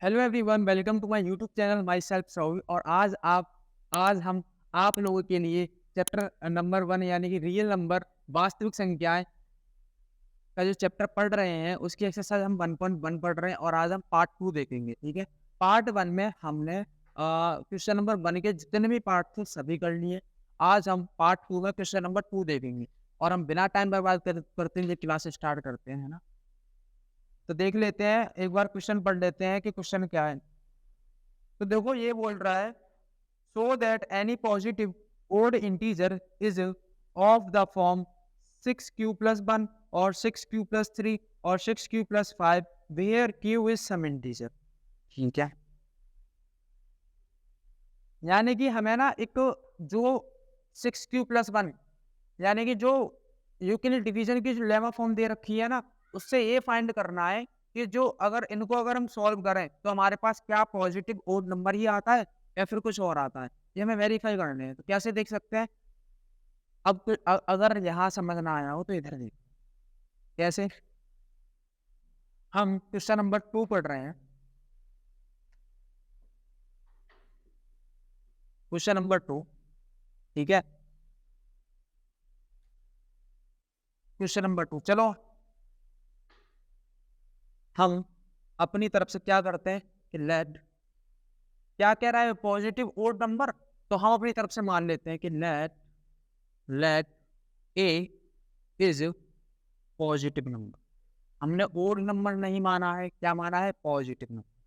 Hello everyone, welcome to my YouTube channel myself Rahul. और आज हम आप लोगों के लिए चैप्टर नंबर 1 यानी कि रियल नंबर वास्तविक संख्याएं का जो चैप्टर पढ़ रहे हैं उसकी एक्सरसाइज हम 1.1 पढ़ रहे हैं और आज हम पार्ट 2 देखेंगे। ठीक है, पार्ट 1 में हमने क्वेश्चन नंबर 1 के जितने भी पार्ट थे सभी कर लिए। आज हम पार्ट 2 में क्वेश्चन नंबर 2 देखेंगे और हम बिना टाइम बर्बाद करते हुए क्लास स्टार्ट करते हैं, है ना। तो देख लेते हैं, एक बार क्वेश्चन पढ़ लेते हैं कि क्वेश्चन क्या है। तो देखो ये बोल रहा है, so that any positive odd integer is of the form 6q+1 और 6q+3 और 6q+5 where q is some integer. ठीक है, यानी कि हमें ना एक जो 6q+1 यानी कि जो यूक्लिड डिवीजन की जो लेमा फॉर्म दे रखी है ना, उससे ये फाइंड करना है कि जो अगर हम सॉल्व करें तो हमारे पास क्या पॉजिटिव ओड नंबर ही आता है या फिर कुछ और आता है, ये हमें वेरीफाई करने हैं। तो कैसे देख सकते हैं? अब अगर यहाँ समझ ना आया हो तो इधर देख कैसे। हम क्वेश्चन नंबर 2 पढ़ रहे हैं। क्वेश्चन नंबर 2, ठीक है, क्वेश्चन नंबर 2। चलो हम अपनी तरफ से क्या करते हैं कि लेट, क्या कह रहा है, पॉजिटिव ओड नंबर। तो हम अपनी तरफ से मान लेते हैं कि let a is positive number. हमने ओड नंबर नहीं माना है, क्या माना है? Positive number.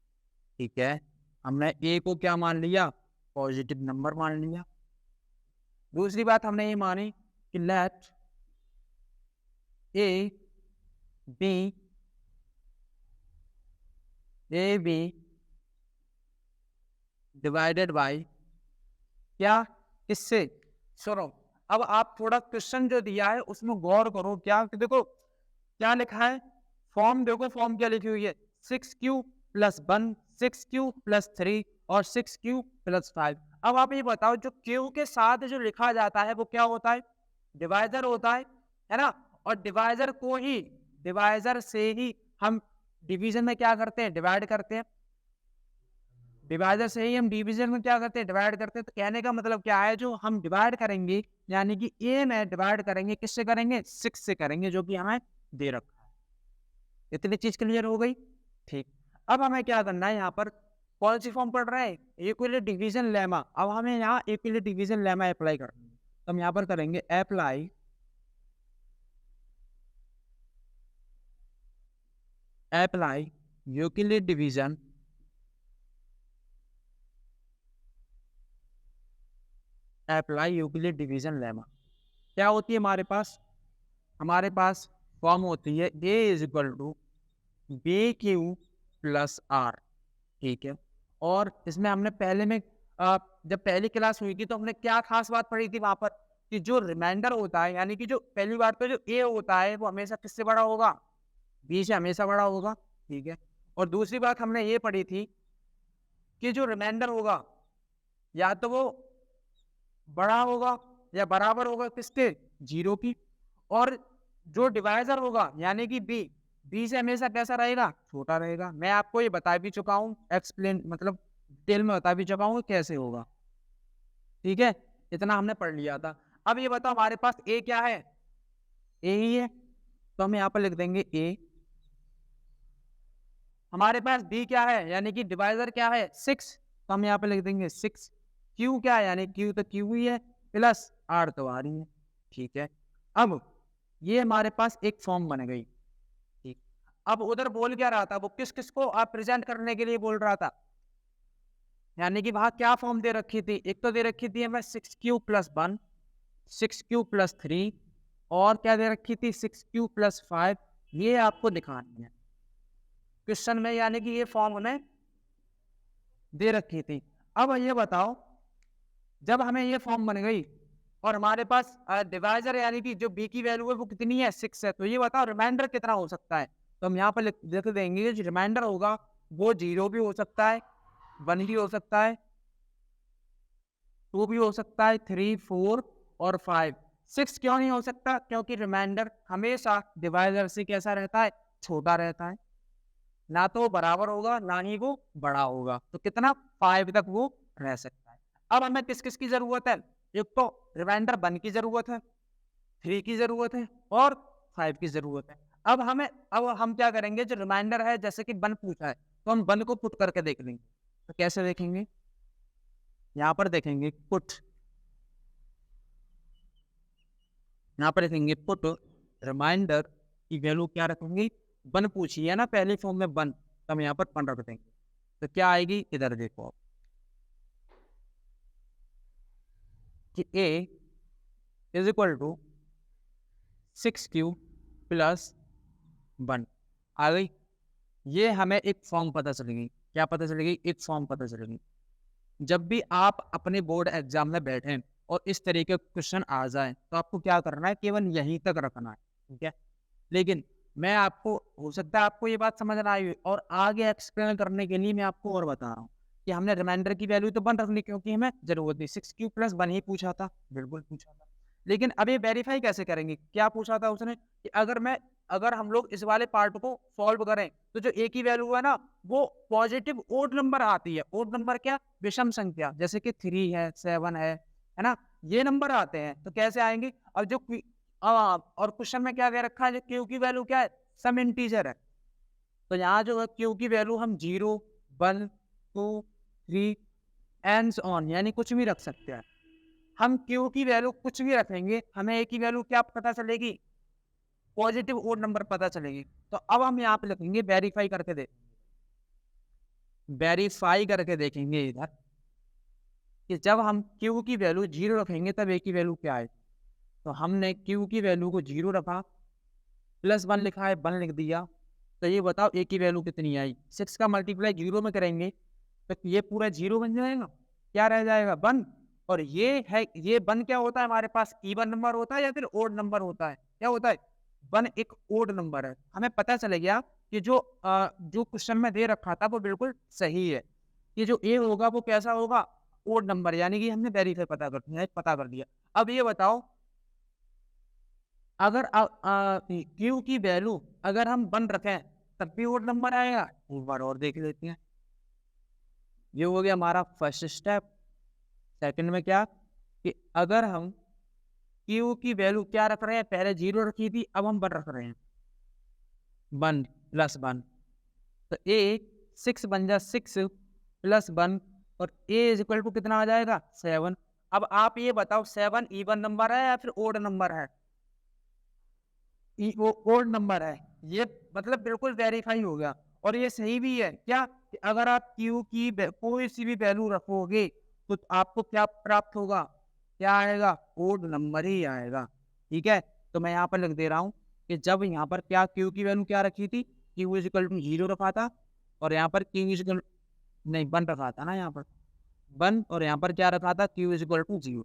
ठीक है, हमने ए को क्या मान लिया? पॉजिटिव नंबर मान लिया। दूसरी बात हमने ये मानी कि let a b divided by क्या? किससे? सुनो, अब आप थोड़ा क्वेश्चन जो दिया है उसमें गौर करो। क्या कि देखो क्या लिखा है, फॉर्म देखो, फॉर्म क्या लिखी हुई है, 6q+1 6q+3 और 6q+5। अब आप ये बताओ, जो q के साथ जो लिखा जाता है वो क्या होता है? डिवाइजर होता है ना। और डिवाइजर से ही हम डिवीजन में क्या करते हैं? डिवाइड करते हैं। डिवाइजर से ही हम डिवीजन में क्या करते हैं? डिवाइड करते हैं। तो कहने का मतलब क्या है, जो हम डिवाइड करेंगे यानी कि ए में डिवाइड करेंगे, किससे करेंगे? 6 से करेंगे, जो कि हमें दे रखा है। इतनी चीज क्लियर हो गई? ठीक। अब हमें क्या करना है, यहाँ पर कौन सी फॉर्म पढ़ रहे हैं? Euclid division lemma. अब हमें यहाँ यूक्लिड डिवीजन लेमा अप्लाई करना है, तो हम यहाँ पर करेंगे अप्लाई यूक्लिड डिवीजन लेमा। क्या होती है हमारे पास फॉर्म होती है a is equal to BQ+R। ठीक है, और इसमें हमने पहले में जब पहली क्लास हुई थी तो हमने क्या खास बात पढ़ी थी वहां पर, कि जो रिमाइंडर होता है यानी कि जो पहली बार तो जो a होता है वो हमेशा किससे बड़ा होगा? b से हमेशा बड़ा होगा। ठीक है, और दूसरी बात हमने ये पढ़ी थी कि जो रिमाइंडर होगा या तो वो बड़ा होगा या बराबर होगा किसके? 0 की। और जो डिवाइजर होगा यानी कि बी से हमेशा कैसा रहेगा? छोटा रहेगा। मैं आपको ये बता भी चुका हूँ, एक्सप्लेन मतलब डिटेल में बता भी चुका हूँ कैसे होगा। ठीक है, इतना हमने पढ़ लिया था। अब ये बताओ, हमारे पास ए क्या है? ए ही है, तो हम यहाँ पर लिख देंगे ए। हमारे पास बी क्या है यानी कि डिवाइजर क्या है? 6, तो हम यहाँ पे लिख देंगे 6। क्यू क्या है यानी क्यू तो क्यू ही है, प्लस आर तो आर ही है। ठीक है, अब ये हमारे पास एक फॉर्म बन गई। ठीक, अब उधर बोल क्या रहा था, वो किस किस को आप प्रेजेंट करने के लिए बोल रहा था, यानी कि वहां क्या फॉर्म दे रखी थी? एक तो दे रखी थी हमें 6q+1 6q+3 और क्या दे रखी थी? 6q+5। ये आपको दिखानी है क्वेश्चन में, यानी कि ये फॉर्म हमें दे रखी थी। अब ये बताओ, जब हमें ये फॉर्म बन गई और हमारे पास डिवाइजर यानी कि जो बी की वैल्यू है वो कितनी है? 6 है, तो ये बताओ रिमाइंडर कितना हो सकता है? तो हम यहाँ पर लिख देंगे, जो रिमाइंडर होगा वो 0 भी हो सकता है, 1 भी हो सकता है, 2 भी हो सकता है, 3 4 और 5। 6 क्यों नहीं हो सकता? क्योंकि रिमाइंडर हमेशा डिवाइजर से कैसा रहता है? छोटा रहता है। ना तो वो बराबर होगा ना ही वो बड़ा होगा, तो कितना 5 तक वो रह सकता है। अब हमें किस किस की जरूरत है, एक तो रिमाइंडर 1 की जरूरत है, 3 की जरूरत है और 5 की जरूरत है। अब हम क्या करेंगे, जो रिमाइंडर है जैसे कि 1 पूछा है तो हम 1 को पुट करके देख लेंगे। तो कैसे देखेंगे, यहाँ पर देखेंगे पुट, यहाँ पर देखेंगे पुट रिमाइंडर की वैल्यू क्या रखेंगे, 1 पूछी है ना पहले फॉर्म में 1, तो हम यहाँ पर 1 रख देंगे। तो क्या आएगी, इधर देखो आप कि a is equal to 6q plus 1 आ गई। ये हमें एक फॉर्म पता चलेगी, क्या पता चलेगी, एक फॉर्म पता चलेगी। जब भी आप अपने बोर्ड एग्जाम में बैठें और इस तरीके के क्वेश्चन आ जाए तो आपको क्या करना है, केवल यहीं तक रखना है, ठीक है। लेकिन मैं आपको, हो सकता है आपको ये बात समझ ना आई हो, और आगे एक्सप्लेन करने के लिए मैं आपको और बता रहा हूँ कि हमने रिमाइंडर की वैल्यू तो 1 रखनी, क्योंकि हमें जरूरत नहीं, 6q प्लस 1 ही पूछा था, बिल्कुल पूछा था। लेकिन अब ये वेरीफाई कैसे करेंगे, क्या पूछा था उसने कि अगर हम लोग इस वाले पार्ट को सॉल्व करें तो जो ए की वैल्यू है ना वो पॉजिटिव ओड नंबर आती है। ओड नंबर क्या, विषम संख्या, जैसे कि 3 है, 7 है ना, ये नंबर आते हैं। तो कैसे आएंगे, अब जो और क्वेश्चन में क्या दे रखा है, क्यू की वैल्यू क्या है, सम इंटीजर है। तो यहाँ जो है क्यू की वैल्यू हम 0, 1, 2, 3 एंड ऑन, यानी कुछ भी रख सकते हैं। हम क्यू की वैल्यू कुछ भी रखेंगे, हमें ए की वैल्यू क्या पता चलेगी, पॉजिटिव ओड नंबर पता चलेगी। तो अब हम यहाँ पे लिखेंगे वेरीफाई करके वेरीफाई करके देखेंगे इधर कि जब हम क्यू की वैल्यू 0 रखेंगे तब ए की वैल्यू क्या है। तो हमने क्यू की वैल्यू को 0 रखा, प्लस 1 लिखा है, 1 लिख दिया। तो ये बताओ ए की वैल्यू कितनी आई, 6 का मल्टीप्लाई 0 में करेंगे तो ये पूरा 0 बन जाएगा, क्या रह जाएगा, 1। और ये है, ये 1 क्या होता है हमारे पास, इवन नंबर होता है या फिर ओड नंबर होता है, क्या होता है, 1 एक ओड नंबर है। हमें पता चल गया कि जो क्वेश्चन में दे रखा था वो बिल्कुल सही है, कि जो ए होगा वो कैसा होगा, ओड नंबर, यानी कि हमने वेरीफाई पता कर दिया। अब ये बताओ, अगर क्यू की वैल्यू अगर हम 1 रखें तब भी ओड नंबर आएगा, एक बार और देख लेते हैं। ये हो गया हमारा फर्स्ट स्टेप। सेकंड में क्या, कि अगर हम क्यू की वैल्यू क्या रख रहे हैं, पहले 0 रखी थी, अब हम 1 रख रहे हैं, 1 प्लस 1, तो ए 6 बन जा 6 प्लस 1, और ए इज इक्वल टू कितना आ जाएगा, 7। अब आप ये बताओ 7 इवन नंबर है या फिर ओड नंबर है, ओड नंबर है, ये मतलब बिल्कुल वेरीफाई हो गया। और ये सही भी है क्या, कि अगर आप क्यू की कोई सी भी वैल्यू रखोगे तो आपको क्या प्राप्त होगा, क्या आएगा, ओड नंबर ही आएगा, ठीक है। तो मैं यहाँ पर लिख दे रहा हूँ कि जब यहाँ पर क्या क्यू की वैल्यू क्या रखी थी, क्यू इज इक्वल टू 0 रखा था, और यहाँ पर क्यू इज इक्वल, नहीं 1 रखा था ना यहाँ पर 1, और यहाँ पर क्या रखा था, क्यू इज इक्वल टू 0।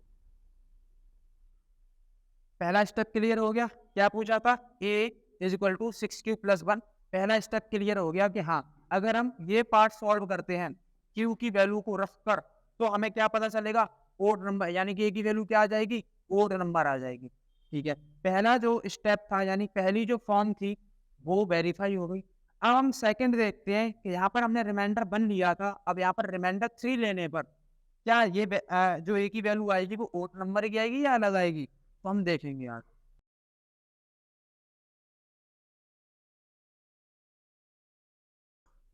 पहला स्टेप क्लियर हो गया, क्या पूछा था, a is equal to 6q plus 1। पहला स्टेप क्लियर हो गया कि हाँ, अगर हम ये पार्ट सॉल्व करते हैं q की वैल्यू को रख कर तो हमें क्या पता चलेगा, ओड नंबर, यानी कि a की वैल्यू क्या आ जाएगी, ओड नंबर आ जाएगी, ठीक है। पहला जो स्टेप था, यानी पहली जो फॉर्म थी वो वेरीफाई हो गई। अब हम सेकंड देखते हैं कि यहाँ पर हमने रिमाइंडर 1 लिया था, अब यहाँ पर रिमाइंडर 3 लेने पर क्या ये जो a की वैल्यू आएगी वो ओड नंबर की आएगी या अलग आएगी, तो हम देखेंगे यार।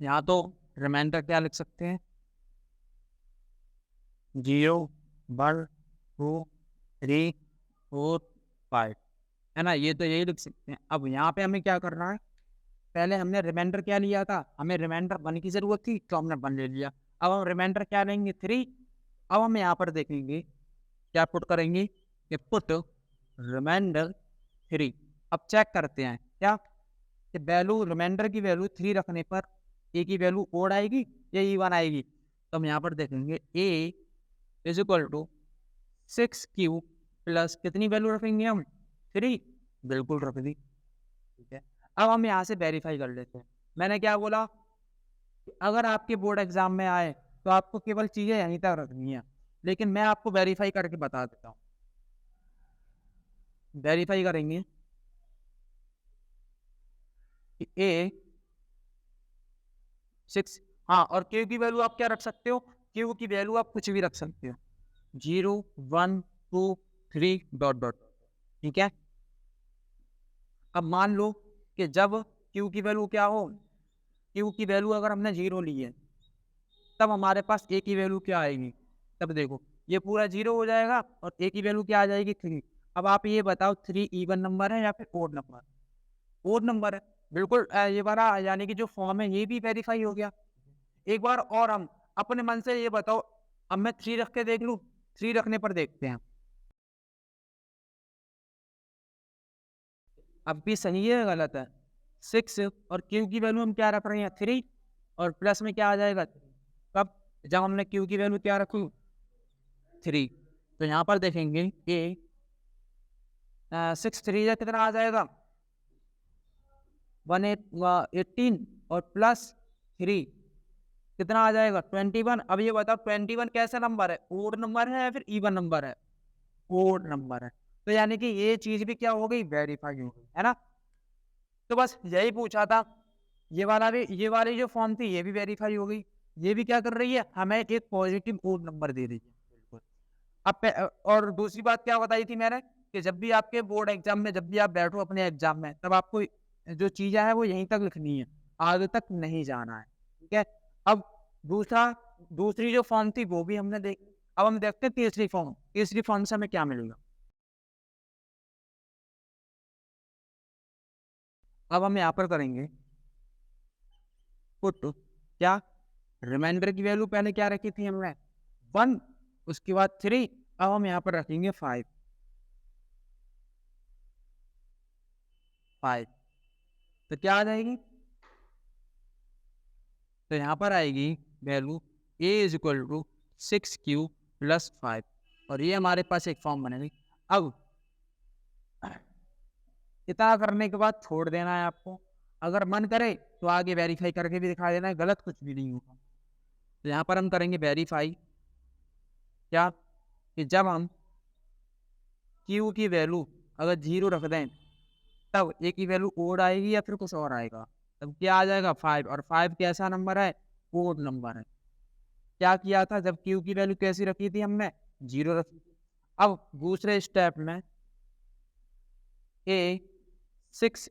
यहाँ तो रिमाइंडर क्या लिख सकते हैं, 0, 1, 2, 3, 4, 5, है ना, ये तो यही लिख सकते हैं। अब यहाँ पे हमें क्या करना है, पहले हमने रिमाइंडर क्या लिया था, हमें रिमाइंडर 1 की जरूरत थी तो हमने 1 ले लिया। अब हम रिमाइंडर क्या लेंगे, 3। अब हम यहाँ पर देखेंगे क्या पुट करेंगे, कि पुट रिमाइंडर 3। अब चेक करते हैं क्या, कि वैल्यू रिमाइंडर की वैल्यू 3 रखने पर ए की वैल्यू ओड आएगी या इवन आएगी। तो हम यहाँ पर देखेंगे a is equal to 6q plus कितनी वैल्यू रखेंगे हम, 3, बिल्कुल रख दी, ठीक है। अब हम यहाँ से वेरीफाई कर लेते हैं। मैंने क्या बोला कि अगर आपके बोर्ड एग्जाम में आए तो आपको केवल चीजें यहीं तक रखनी है, लेकिन मैं आपको वेरीफाई करके बता देता हूँ। वेरीफाई करेंगे, कि ए 6। हाँ, और क्यू की वैल्यू आप क्या रख सकते हो, क्यू की वैल्यू आप कुछ भी रख सकते हो, 0 1 2 3 डॉट डॉट, ठीक है। अब मान लो कि जब क्यू की वैल्यू क्या हो, क्यू की वैल्यू अगर हमने 0 ली है, तब हमारे पास ए की वैल्यू क्या आएगी, तब देखो ये पूरा 0 हो जाएगा और ए की वैल्यू क्या आ जाएगी, 3। अब आप ये बताओ 3 इवन नंबर है या फिर ओड नंबर, ओड नंबर है, बिल्कुल। ये वाला यानी कि जो फॉर्म है ये भी वेरीफाई हो गया। एक बार और हम अपने मन से ये बताओ, अब मैं 3 रख के देख लूं, 3 रखने पर देखते हैं अब भी सही है गलत है। 6 और क्यू की वैल्यू हम क्या रख रहे हैं, 3, और प्लस में क्या आ जाएगा, कब, जब हमने क्यू की वैल्यू क्या रखी, 3। तो यहाँ पर देखेंगे कि 6 3 या कितना आ जाएगा, 18 और प्लस 3 कितना आ जाएगा, 21। अब ये बताओ 21 कैसा नंबर है, ओड नंबर है या फिर इवन नंबर है, ओड नंबर है। तो यानी कि ये चीज भी क्या हो गई, वेरीफाई हो गई, है ना। तो बस यही पूछा था, ये वाला भी, ये वाली जो फॉर्म थी ये भी वेरीफाई हो गई, ये भी क्या कर रही है, हमें एक पॉजिटिव ओड नंबर दे रही है, बिल्कुल। और दूसरी बात क्या बताई थी मैंने, कि जब भी आपके बोर्ड एग्जाम में, जब भी आप बैठो अपने एग्जाम में, तब आपको जो चीजें है वो यहीं तक लिखनी है, आगे तक नहीं जाना है, ठीक है। अब दूसरी जो फॉर्म थी वो भी हमने देखी। अब हम देखते हैं तीसरी फॉर्म, तीसरी फॉर्म से हमें क्या मिलेगा। अब हम यहाँ पर करेंगे पुट, क्या, रिमाइंडर की वैल्यू पहले क्या रखी थी हमने, 1, उसके बाद 3, अब हम यहाँ पर रखेंगे 5, तो क्या आ जाएगी, तो यहाँ पर आएगी value a is equal to 6q plus 5, और ये हमारे पास एक फॉर्म बनेगी। अब इतना करने के बाद छोड़ देना है आपको, अगर मन करे तो आगे वेरीफाई करके भी दिखा देना है, गलत कुछ भी नहीं होगा। तो यहाँ पर हम करेंगे वेरीफाई, क्या, कि जब हम q की वैल्यू अगर 0 रख दें, तब a की वैल्यू ओड आएगी या फिर कुछ और आएगा, तब क्या आ जाएगा, 5, और 5 कैसा नंबर है, ओड नंबर है। क्या किया था, जब q की वैल्यू कैसी रखी थी हमने, 0 रखी थी। अब दूसरे स्टेप में a 6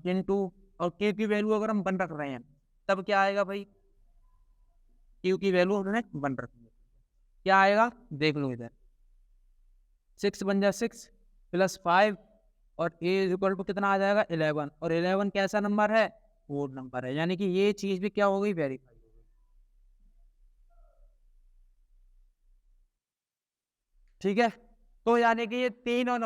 इंटू, और k की वैल्यू अगर हम 1 रख रहे हैं, तब क्या आएगा भाई, q की वैल्यू हमने 1 रखी है, क्या आएगा देख लो इधर, 6 बन जाए 6 प्लस 5, और a इज इक्वल टू कितना आ जाएगा, 11, और 11 कैसा नंबर है, ओड नंबर है। यानी कि ये चीज भी क्या हो गई, वेरीफाई हो गई, ठीक है। तो यानी कि ये तीनों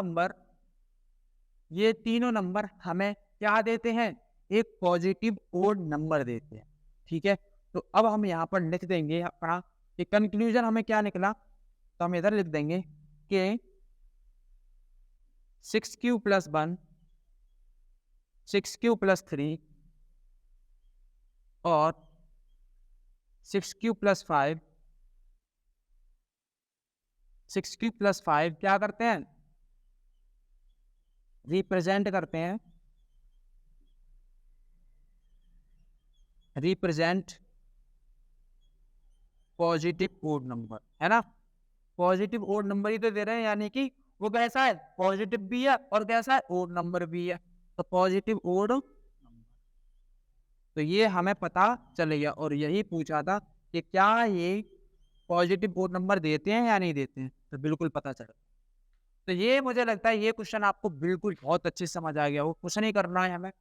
नंबर हमें क्या देते हैं, एक पॉजिटिव ओड नंबर देते हैं, ठीक है। तो अब हम यहाँ पर लिख देंगे अपना कि कंक्लूजन हमें क्या निकला, तो हम इधर लिख देंगे कि 6q प्लस 1, 6q प्लस 3 और 6q प्लस 5, 6q प्लस 5 क्या करते हैं, रिप्रेजेंट करते हैं, रिप्रेजेंट पॉजिटिव ओड नंबर, है ना। पॉजिटिव ओड नंबर ही तो दे रहे हैं, यानी कि वो कैसा है, पॉजिटिव भी है और कैसा है, ओड नंबर भी है, तो पॉजिटिव ओड नंबर। तो ये हमें पता चलेगा, और यही पूछा था कि क्या ये पॉजिटिव ओड नंबर देते हैं या नहीं देते हैं, तो बिल्कुल पता चला। तो ये मुझे लगता है ये क्वेश्चन आपको बिल्कुल बहुत अच्छे से समझ आ गया हो, कुछ नहीं करना है हमें,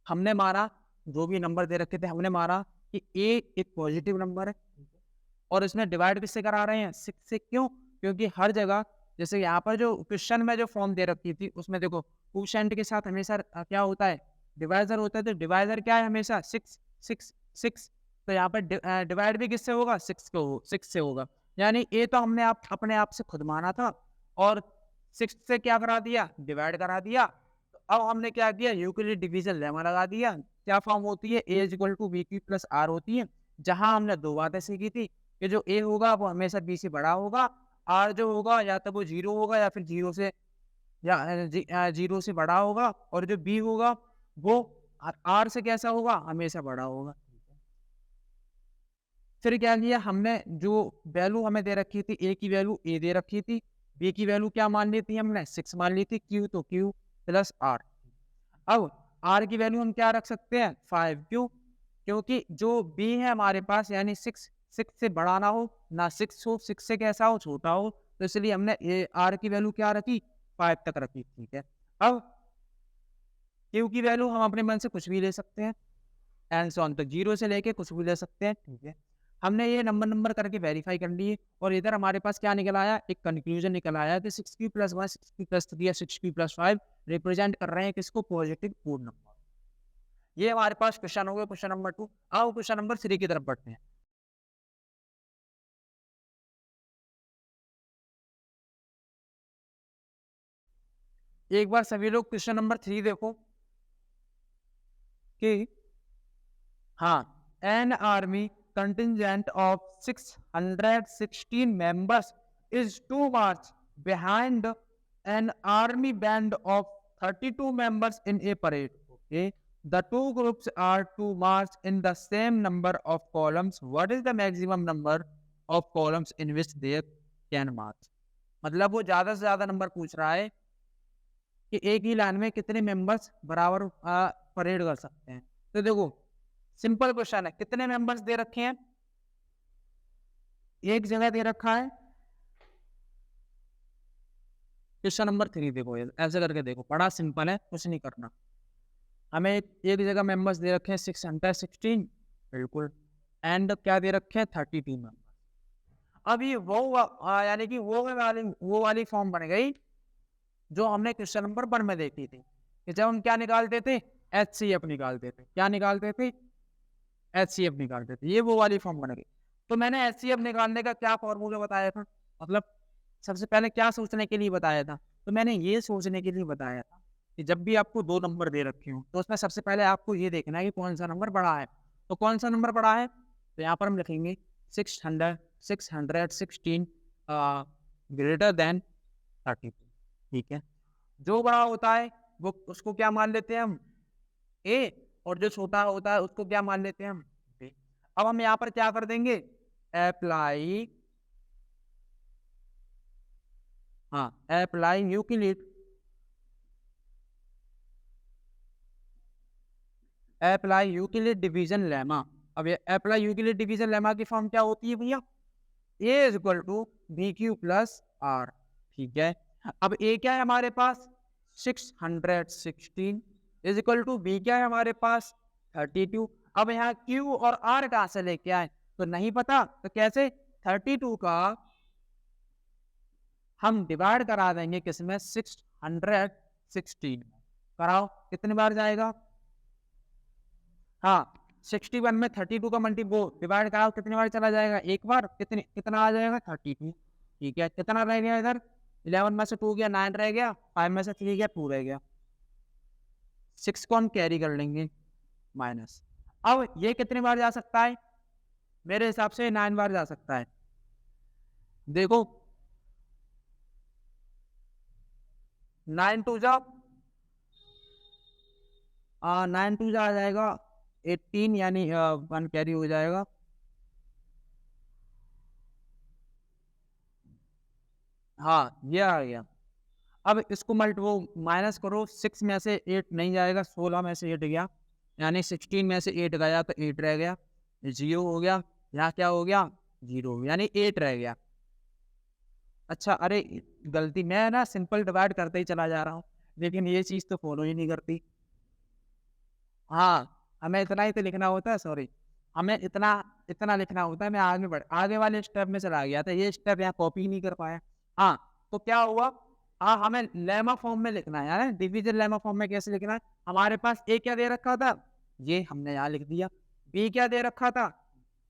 हमने मारा जो भी नंबर दे रखे थे, हमने मारा कि ए एक पॉजिटिव नंबर है, और इसमें डिवाइड किससे करा रहे हैं, 6 से। क्यों, क्योंकि हर जगह, जैसे यहाँ पर जो क्वेश्चन में जो फॉर्म दे रखी थी उसमें देखो क्वोशेंट के साथ हमेशा क्या होता है, डिवाइजर होता है, तो डिवाइजर क्या है, हमेशा 6 6 6। तो यहाँ पर डिवाइड भी किससे होगा, 6 से होगा। यानी ए तो हमने अपने आप से खुद माना था, और 6 से क्या करा दिया, डिवाइड करा दिया। तो अब हमने क्या किया, यूक्लिड डिवीजन लेमा लगा दिया। क्या फॉर्म होती है, a is equal to b q plus r होती है, जहां हमने दो बातें सीखी थी कि जो ए होगा वो हमेशा बी से बड़ा होगा, आर जो होगा या तो वो 0 होगा या फिर 0 से, या 0 से बड़ा होगा, और जो बी होगा वो आर से कैसा होगा, हमेशा बड़ा होगा। फिर क्या किया हमने, जो वैल्यू हमें दे रखी थी, ए की वैल्यू ए दे रखी थी, बी की वैल्यू क्या मान ली थी हमने, 6 मान ली थी, क्यू तो क्यू प्लस आर। अब आर की वैल्यू हम क्या रख सकते हैं, 5, क्यों, क्योंकि जो बी है हमारे पास यानी 6, 6 से बड़ा ना हो ना 6 हो, 6 से कैसा हो, छोटा हो, तो इसलिए हमने ए आर की वैल्यू क्या रखी, 5 तक रखी, ठीक है। अब क्यू की वैल्यू हम अपने मन से कुछ भी ले सकते हैं, एंड सो ऑन, तो 0 से लेके कुछ भी ले सकते हैं, ठीक है। हमने ये नंबर नंबर करके वेरीफाई कर लिए, और इधर हमारे पास क्या निकल आया, एक कंक्लूजन निकल आया कि 6q + 1, 6q + 3 या 6q + 5 रिप्रेजेंट कर रहे हैं किसको, पॉजिटिव पूर्ण नंबर। ये हमारे पास क्वेश्चन हो गया, क्वेश्चन नंबर 2। आओ क्वेश्चन नंबर 3 की तरफ बढ़ते हैं। एक बार सभी लोग क्वेश्चन नंबर 3 देखो कि, हाँ, an army contingent of 616 members is to march behind an army band of 32 members in a parade. Okay, the two groups are to march in the same number of columns. What is the maximum number of columns in which they can march? मतलब वो ज्यादा से ज्यादा number पूछ रहा है कि एक ही लाइन में कितने मेंबर्स बराबर परेड कर सकते हैं। तो देखो सिंपल क्वेश्चन है, कितने मेंबर्स दे रखे हैं, एक जगह दे रखा है। क्वेश्चन नंबर 3 देखो, ऐसे करके देखो, बड़ा सिंपल है, कुछ नहीं करना। हमें एक जगह मेंबर्स दे रखे हैं 616, बिल्कुल, एंड क्या दे रखे हैं 32 मेंबर्स। अब ये वो यानी कि वो वाली फॉर्म बन गई जो हमने क्वेश्चन नंबर 1 में देखी थी, कि जब हम क्या निकालते थे, HCF निकालते थे, क्या निकालते थे, HCF निकालते थे, ये वो वाली फॉर्म बन गई। तो मैंने HCF निकालने का क्या फॉर्मूला बताया था, मतलब सबसे पहले क्या सोचने के लिए बताया था, तो मैंने ये सोचने के लिए बताया था कि जब भी आपको 2 नंबर दे रखे हो तो उसमें सबसे पहले आपको ये देखना है कि कौन सा नंबर बड़ा है। तो कौन सा नंबर बड़ा है, तो यहाँ पर हम लिखेंगे 616 ग्रेटर देन 32, ठीक है। जो बड़ा होता है वो उसको क्या मान लेते हैं हम, ए, और जो छोटा होता है उसको क्या मान लेते हैं हम, बी। अब हम यहाँ पर क्या कर देंगे, अप्लाई, हाँ, apply Euclid, apply Euclid division lemma. अब ये अप्लाई यूक्लिड डिवीजन लेमा की फॉर्म क्या होती है भैया, a is equal to b q plus r, ठीक है। अब ए क्या है हमारे पास, 616 इज इक्वल टू बी क्या है हमारे पास, 32। अब यहाँ क्यू और आर कहाँ से लेके आए, तो नहीं पता, तो कैसे, 32 का हम डिवाइड करा देंगे किसमें, 616 में, कराओ कितनी बार जाएगा, हाँ, 61 में 32 का मल्टी वो डिवाइड कराओ कितनी बार चला जाएगा, एक बार, कितना आ जाएगा 32, ठीक है। कितना रह गया इधर, 11 में से 2 गया 9 रह गया, 5 में से 3 गया 2 रह गया, 6 को हम कैरी कर लेंगे माइनस। अब ये कितनी बार जा सकता है, मेरे हिसाब से 9 बार जा सकता है। देखो 9 टू जा 9 टू जा आ जाएगा 18, यानी 1 कैरी हो जाएगा, हाँ ये आ गया। अब इसको वो माइनस करो, 6 में से 8 नहीं जाएगा, 16 में से 8 गया, यानी 16 में से 8 गया तो 8 रह गया, 0 हो गया, यहाँ क्या हो गया 0, यानी 8 रह गया। अच्छा, अरे गलती, मैं ना सिंपल डिवाइड करते ही चला जा रहा हूँ, लेकिन ये चीज़ तो फॉलो ही नहीं करती। हाँ, हमें इतना ही तो लिखना होता है, सॉरी, हमें इतना इतना लिखना होता है। मैं आगे वाले स्टेप में चला गया था, ये स्टेप यहाँ कॉपी नहीं कर पाया। हाँ, तो क्या हुआ, हाँ, हमें लेमा फॉर्म में लिखना है, डिवीजन लेमा फॉर्म में कैसे लिखना है, हमारे पास ए क्या दे रखा था, ये हमने यहाँ लिख दिया, बी क्या दे रखा था,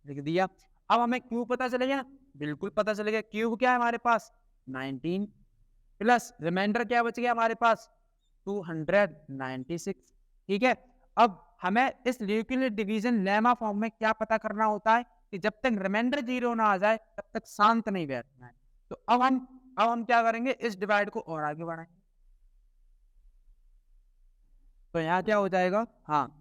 लिख दिया। अब हमें क्यू पता चलेगा, बिल्कुल पता चलेगा, क्यूब क्या है हमारे पास 19, प्लस रिमाइंडर क्या बच गया हमारे पास 296, ठीक है। अब हमें इस न्यूक्लियर डिवीजन लेमा फॉर्म में क्या पता करना होता है कि जब तक रिमाइंडर 0 ना आ जाए तब तक शांत नहीं बैठना है। तो अब हम क्या करेंगे, इस डिवाइड को और आगे बढ़ाएंगे, तो यहाँ क्या हो जाएगा, हाँ,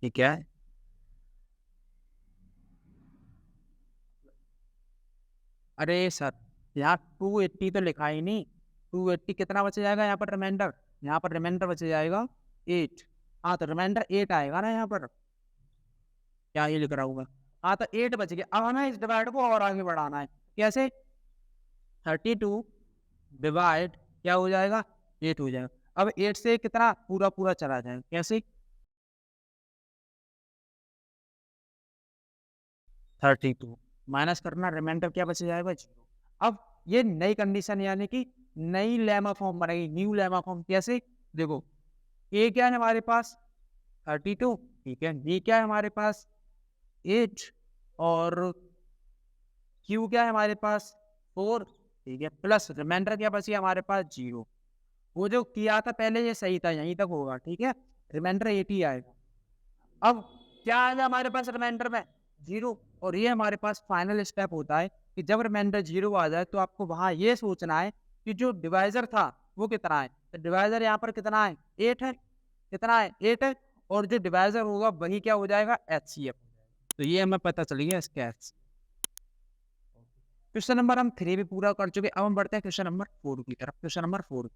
ये क्या है? अरे सर, यहाँ 280 तो लिखा ही नहीं। 280 कितना बच जाएगा यहाँ पर रिमाइंडर? यहाँ पर रिमाइंडर बच जाएगा 8। हाँ, तो रिमाइंडर 8 आएगा ना यहाँ पर। क्या ये लिख रहा हूँ मैं? हाँ, तो 8 बच गया। अब हमें इस डिवाइड को और आगे बढ़ाना है। कैसे? 32 डिवाइड क्या हो जाएगा? 8 हो जाएगा। अब 8 से कितना पूरा पूरा चला जाएगा। कैसे? 32 माइनस करना, रिमाइंडर क्या बच जाएगा? 0। अब ये नई कंडीशन यानी कि नई लेमा फॉर्म बनेगी, न्यू लेमा फॉर्म। कैसे? देखो, ए क्या है हमारे पास? 32, ठीक है। बी क्या है हमारे पास? 8। और क्यू क्या है हमारे पास? 4, ठीक है। प्लस रिमाइंडर क्या बची हमारे पास? 0। वो जो किया था पहले ये सही था, यहीं तक होगा, ठीक है। रिमाइंडर 80 आएगा। अब क्या आएगा हमारे पास रिमाइंडर में? 0। और ये हमारे पास फाइनल स्टेप होता है कि जब रिमाइंडर 0 आ जाए तो आपको वहां ये सोचना है कि जो डिवाइजर था वो कितना है। तो डिवाइजर यहाँ पर कितना है? 8 है। कितना है? 8 है। और जो डिवाइजर होगा वही क्या हो जाएगा? HCF। तो ये हमें पता चल गया इसके HCF। क्वेश्चन नंबर हम 3 भी पूरा कर चुके। अब हम बढ़ते हैं क्वेश्चन नंबर 4 की तरफ। Question number 4